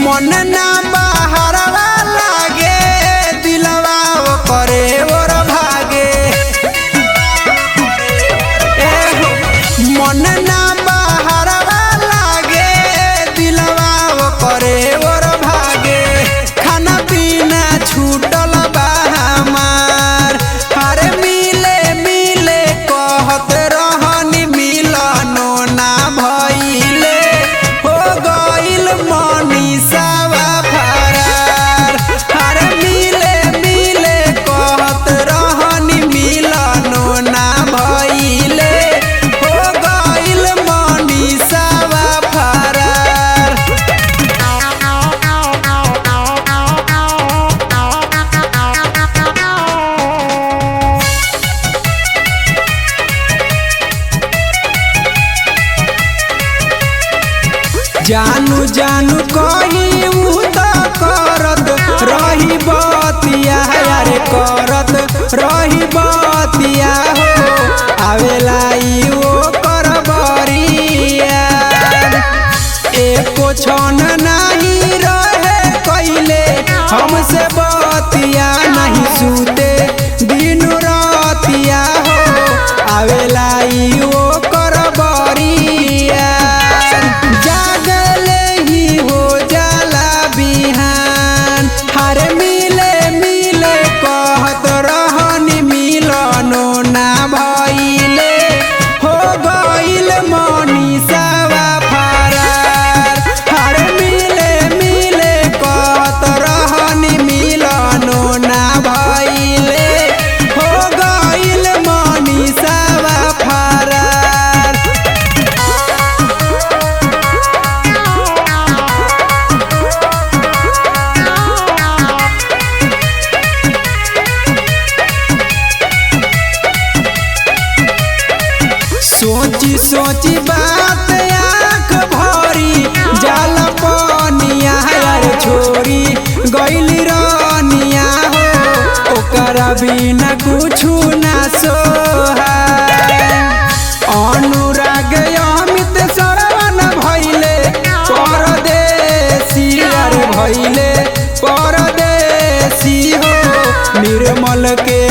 मन ना बहरवा लागे दिलवा करे और भागे। मन ना बहरवा लागे दिलवा करे और भागे। खाना पीना छूटल बा हमार, अरे मिले मिले कहत रहनी मिलनो ना भइले। हो गइल मनीषवा फरार, अरे मिले मिले कहत रहनी मिलनो ना भइले। हो गइल मनीषवा फरार। जानू जानू कही उ त करत रही बतिया, अरे करत रही बतिया हो। आवेला ओ कर बरिया, एको क्षण नहीं रहे कइले हमसे बतिया। नहीं सूते दिन रातिया हो, आवेला ओ कर बरिया। जागले ही हो जाला बिहान, हरे मिले मिले कहत रहनी मिलनो ना भइले। हो गइल मनीषवा फरार, हरे मिले मिले कहत रहनी मिलनो ना भइले। हो गइल मनीषवा फरार। सोची सोची बात आँख भरी जाल पनिया, यार छोड़ी गइली रानिया हो। ओकरा बिना कुछु ना सोहाय। अनुराग अमित श्रवण भइले परदेसी, यार भइले परदेसी हो। निर्मल के